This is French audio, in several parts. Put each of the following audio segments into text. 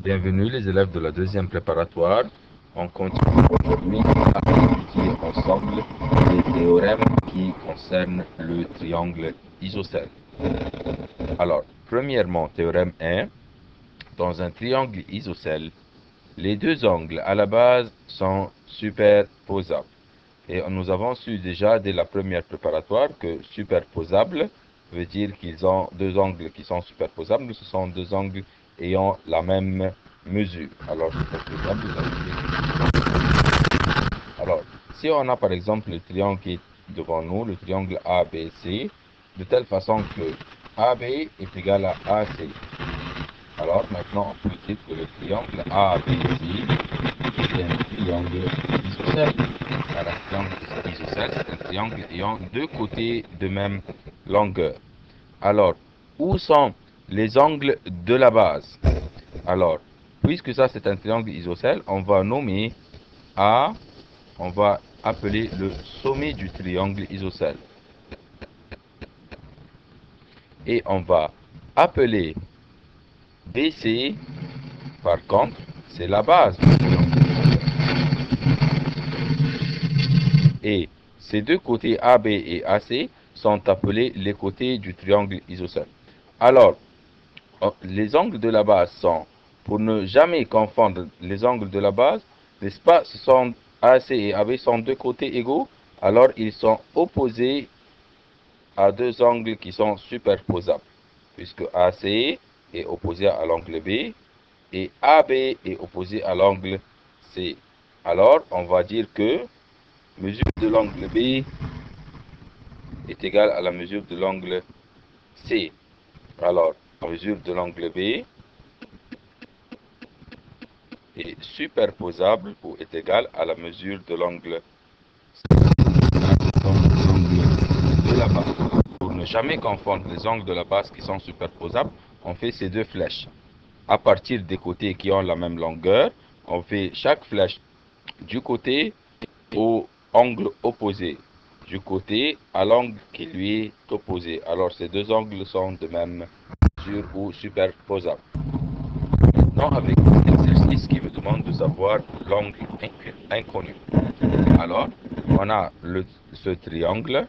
Bienvenue les élèves de la deuxième préparatoire. On continue aujourd'hui à étudier ensemble les théorèmes qui concernent le triangle isocèle. Alors, premièrement, théorème 1. Dans un triangle isocèle, les deux angles à la base sont superposables. Et nous avons su déjà dès la première préparatoire que superposable veut dire qu'ils ont deux angles qui sont superposables. Ce sont deux angles ayant la même mesure. Alors, superposable, alors, si on a par exemple le triangle qui est devant nous, le triangle ABC, de telle façon que AB est égal à AC. Alors, maintenant, on peut dire que le triangle ABC est un triangle isocèle. Un triangle isocèle, c'est un triangle ayant deux côtés de même longueur. Alors, où sont les angles de la base? Alors, puisque ça c'est un triangle isocèle, on va nommer A, on va appeler le sommet du triangle isocèle. Et on va appeler BC, par contre, c'est la base du triangle. Et ces deux côtés AB et AC sont appelés les côtés du triangle isocèle. Alors, les angles de la base sont, pour ne jamais confondre les angles de la base, n'est-ce pas, ce sont AC et AB sont deux côtés égaux, alors ils sont opposés à deux angles qui sont superposables, puisque AC est opposé à l'angle B et AB est opposé à l'angle C. Alors, on va dire que mesure de l'angle B est égale à la mesure de l'angle C. Alors, la mesure de l'angle B est superposable ou est égale à la mesure de l'angle de la base. Pour ne jamais confondre les angles de la base qui sont superposables, on fait ces deux flèches. À partir des côtés qui ont la même longueur, on fait chaque flèche du côté au angle opposé, du côté à l'angle qui lui est opposé. Alors ces deux angles sont de même mesure ou superposables. Maintenant, avec l'exercice qui vous demande de savoir l'angle inconnu. Alors, on a ce triangle.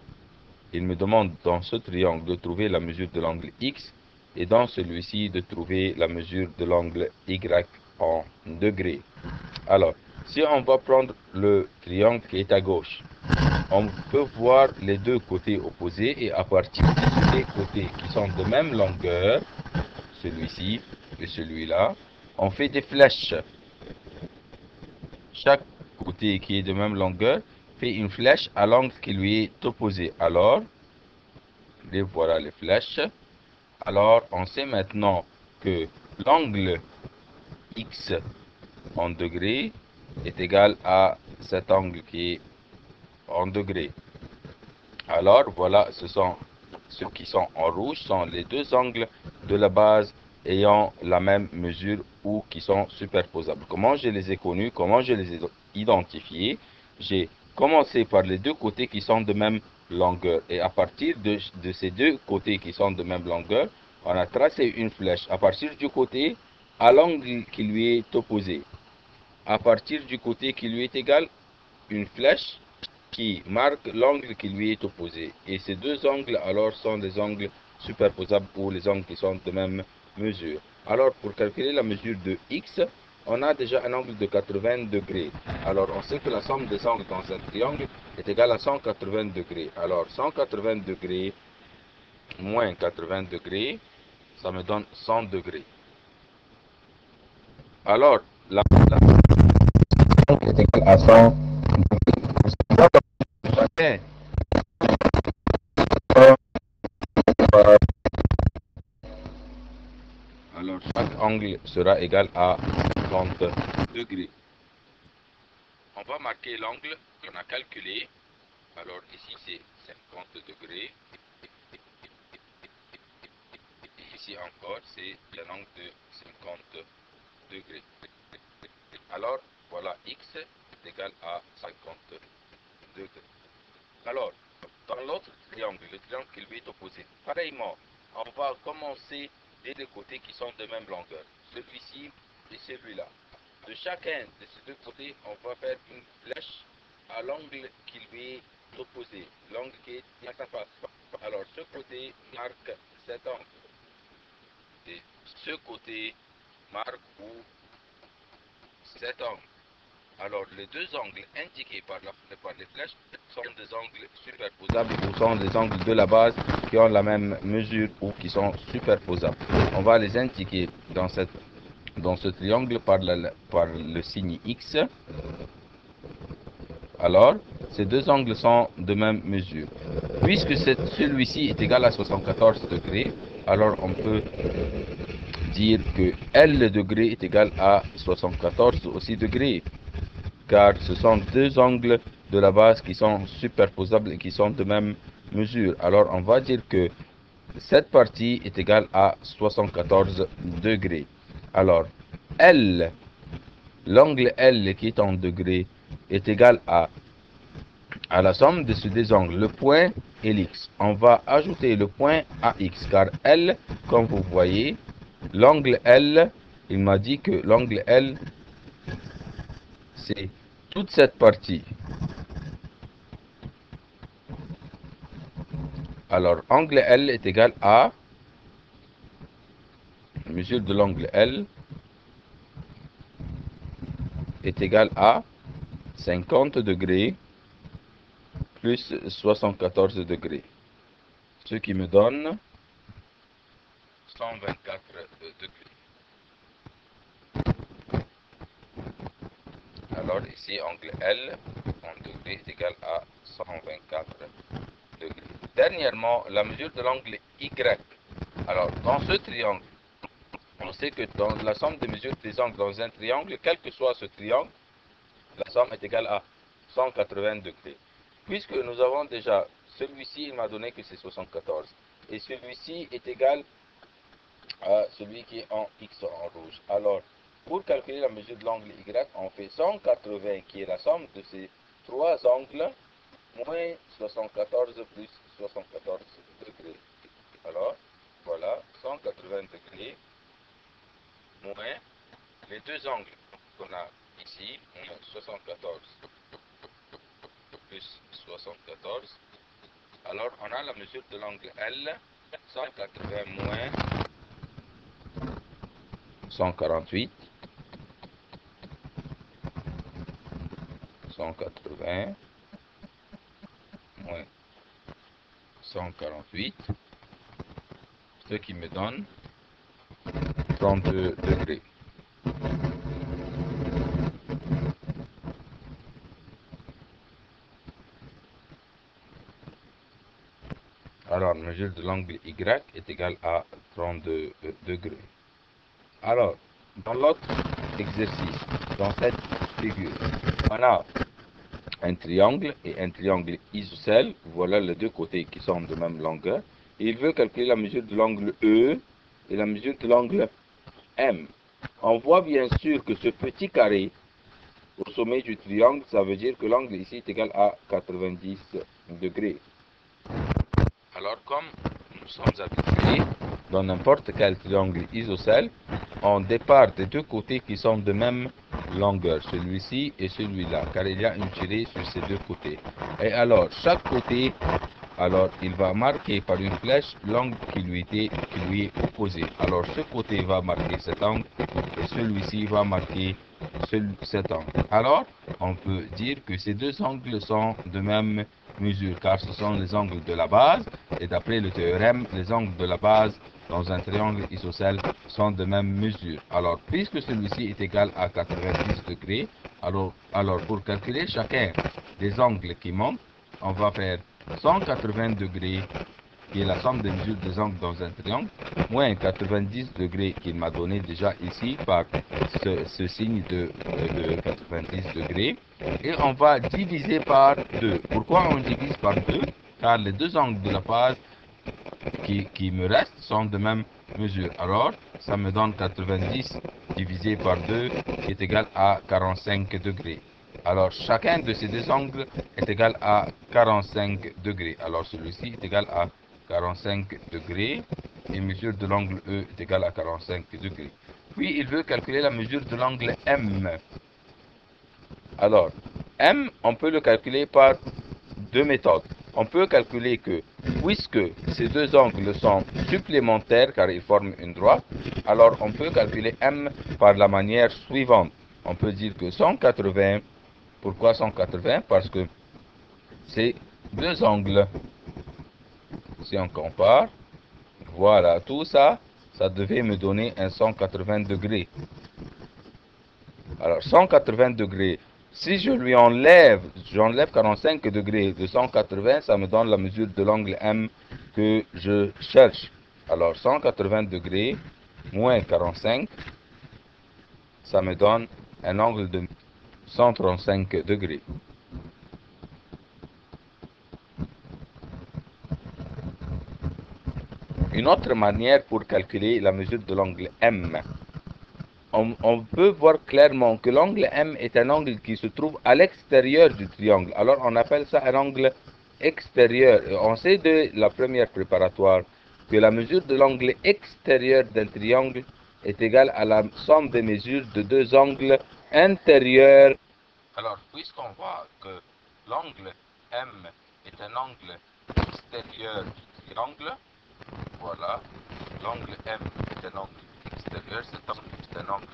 Il me demande dans ce triangle de trouver la mesure de l'angle X et dans celui-ci de trouver la mesure de l'angle Y en degrés. Alors, si on va prendre le triangle qui est à gauche, on peut voir les deux côtés opposés et à partir des côtés qui sont de même longueur, celui-ci et celui-là, on fait des flèches. Chaque côté qui est de même longueur fait une flèche à l'angle qui lui est opposé. Alors, les voilà les flèches. Alors, on sait maintenant que l'angle X en degrés est égal à cet angle qui est en degrés. Alors, voilà, ce sont ceux qui sont en rouge, sont les deux angles de la base ayant la même mesure ou qui sont superposables. Comment je les ai connus, comment je les ai identifiés? J'ai commencé par les deux côtés qui sont de même longueur. Et à partir de ces deux côtés qui sont de même longueur, on a tracé une flèche à partir du côté à l'angle qui lui est opposé. À partir du côté qui lui est égal, une flèche qui marque l'angle qui lui est opposé. Et ces deux angles alors sont des angles superposables ou les angles qui sont de même mesure. Alors pour calculer la mesure de x, on a déjà un angle de 80 degrés. Alors on sait que la somme des angles dans un triangle est égale à 180 degrés. Alors 180 degrés moins 80 degrés, ça me donne 100 degrés. Alors la est égale à 100 degrés. Alors, chaque angle sera égal à 30 degrés. On va marquer l'angle qu'on a calculé. Alors, ici, c'est 50 degrés. Et ici encore, c'est un angle de 50 degrés. Alors, voilà, x est égal à 50 degrés. Alors, dans l'autre triangle, le triangle qui lui est opposé, pareillement, on va commencer dès les côtés qui sont de même longueur. Celui-ci et celui-là. De chacun de ces deux côtés, on va faire une flèche à l'angle qui lui est opposé, l'angle qui est face à face. Alors, ce côté marque cet angle. Et ce côté marque ou cet angle. Alors, les deux angles indiqués par les flèches sont des angles superposables ou sont des angles de la base qui ont la même mesure ou qui sont superposables. On va les indiquer dans ce triangle par le signe X. Alors, ces deux angles sont de même mesure. Puisque celui-ci est égal à 74 degrés, alors on peut dire que L degré est égal à 74 aussi degrés. Car ce sont deux angles de la base qui sont superposables et qui sont de même mesure. Alors on va dire que cette partie est égale à 74 degrés. Alors L, l'angle L qui est en degrés, est égal à la somme de ces deux angles, le point et l'X. On va ajouter le point à X, car L, comme vous voyez, l'angle L, il m'a dit que l'angle L, c'est toute cette partie. Alors, angle L est égal à, mesure de l'angle L est égal à 50 degrés plus 74 degrés. Ce qui me donne 124 degrés. Alors ici, angle L en degrés est égal à 124 degrés. Dernièrement, la mesure de l'angle Y. Alors, dans ce triangle, on sait que dans la somme des mesures des angles dans un triangle, quel que soit ce triangle, la somme est égale à 180 degrés. Puisque nous avons déjà, celui-ci, il m'a donné que c'est 74. Et celui-ci est égal à celui qui est en X en rouge. Alors, pour calculer la mesure de l'angle Y, on fait 180 qui est la somme de ces trois angles, moins 74 plus 74 degrés. Alors, voilà, 180 degrés, moins les deux angles qu'on a ici, 74 plus 74. Alors, on a la mesure de l'angle L, 180 moins 148, 180 moins 148, ce qui me donne 32 degrés. Alors, la mesure de l'angle Y est égale à 32 degrés. Alors, dans l'autre exercice, dans cette figure, on a un triangle et un triangle isocèle. Voilà les deux côtés qui sont de même longueur. Et il veut calculer la mesure de l'angle E et la mesure de l'angle M. On voit bien sûr que ce petit carré au sommet du triangle, ça veut dire que l'angle ici est égal à 90 degrés. Alors, comme nous sommes habitués, dans n'importe quel triangle isocèle, on départ des deux côtés qui sont de même longueur, celui-ci et celui-là, car il y a une tirée sur ces deux côtés. Et alors, chaque côté, alors, il va marquer par une flèche l'angle qui lui est opposé. Alors, ce côté va marquer cet angle et celui-ci va marquer cet angle. Alors, on peut dire que ces deux angles sont de même mesure, car ce sont les angles de la base, et d'après le théorème, les angles de la base dans un triangle isocèle sont de même mesure. Alors, puisque celui-ci est égal à 90 degrés, alors pour calculer chacun des angles qui manquent, on va faire 180 degrés, qui est la somme des mesures des angles dans un triangle, moins 90 degrés qu'il m'a donné déjà ici par ce signe de 90 degrés, et on va diviser par 2. Pourquoi on divise par 2? Car les deux angles de la base qui me restent sont de même mesure. Alors, ça me donne 90 divisé par 2 qui est égal à 45 degrés. Alors, chacun de ces deux angles est égal à 45 degrés. Alors, celui-ci est égal à 45 degrés et mesure de l'angle E est égal à 45 degrés. Puis il veut calculer la mesure de l'angle M. Alors, M, on peut le calculer par deux méthodes. On peut calculer que, puisque ces deux angles sont supplémentaires car ils forment une droite, alors on peut calculer M par la manière suivante. On peut dire que 180, pourquoi 180? Parce que c'est deux angles. Si on compare, voilà, tout ça, ça devait me donner un 180 degrés. Alors, 180 degrés, si je lui j'enlève 45 degrés de 180, ça me donne la mesure de l'angle M que je cherche. Alors, 180 degrés moins 45, ça me donne un angle de 135 degrés. Une autre manière pour calculer la mesure de l'angle M, on peut voir clairement que l'angle M est un angle qui se trouve à l'extérieur du triangle. Alors on appelle ça un angle extérieur. On sait de la première préparatoire que la mesure de l'angle extérieur d'un triangle est égale à la somme des mesures de deux angles intérieurs. Alors, puisqu'on voit que l'angle M est un angle extérieur du triangle, voilà, l'angle M est un angle extérieur, cet angle est un angle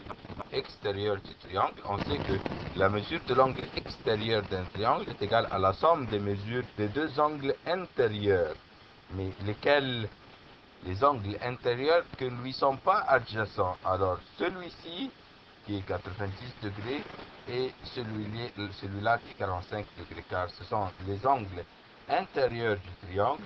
extérieur du triangle. On sait que la mesure de l'angle extérieur d'un triangle est égale à la somme des mesures des deux angles intérieurs. Mais lesquels? Les angles intérieurs que ne lui sont pas adjacents. Alors, celui-ci, qui est 90 degrés, et celui-là qui est 45 degrés, car ce sont les angles intérieurs du triangle.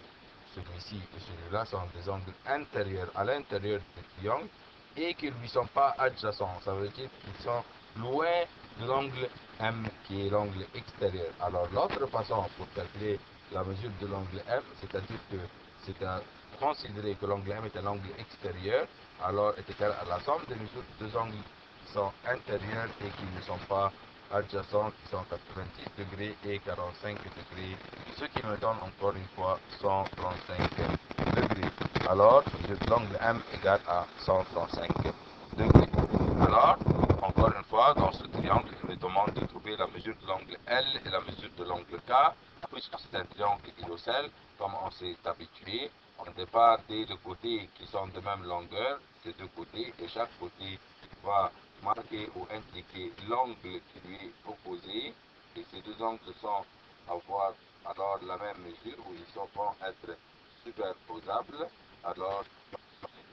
Celui-ci et celui-là sont des angles intérieurs à l'intérieur du triangle et qui ne lui sont pas adjacents. Ça veut dire qu'ils sont loin de l'angle M qui est l'angle extérieur. Alors l'autre façon pour calculer la mesure de l'angle M, c'est-à-dire que c'est à considérer que l'angle M est un angle extérieur, alors est égal à la somme des mesures de deux angles qui sont intérieurs et qui ne sont pas adjacents, qui sont 90 degrés et 45 degrés, ce qui me donne encore une fois 135 degrés. Alors, l'angle M égale à 135 degrés. Alors, encore une fois, dans ce triangle, il me demande de trouver la mesure de l'angle L et la mesure de l'angle K, puisque c'est un triangle isocèle, comme on s'est habitué. On départ des deux côtés qui sont de même longueur, ces deux côtés, et chaque côté va marquer ou indiquer l'angle qui lui est opposé, et ces deux angles sont avoir alors la même mesure, où ils vont être superposables. Alors,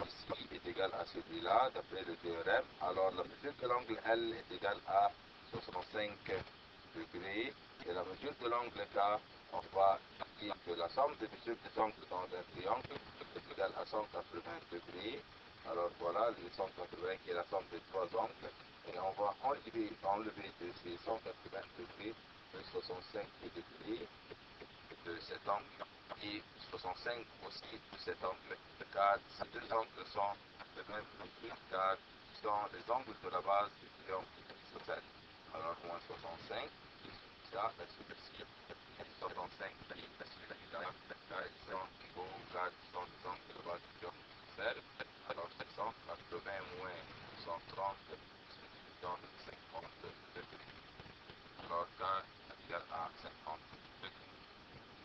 ici est égal à celui-là, d'après le théorème. Alors, la mesure de l'angle L est égale à 65 degrés, et la mesure de l'angle K, on va dire que la somme des mesures des angles dans un triangle est égale à 180 degrés. Alors voilà, le 180 qui est la somme des trois angles, et on va enlever de ces 180 degrés de 65 degrés de cet angle et 65 aussi de cet angle, car ces deux angles sont de même mesure, car ils sont les angles de la base du triangle isocèle. Alors moins 65, ça, la superficie, 65 qui est celui-là, car ils sont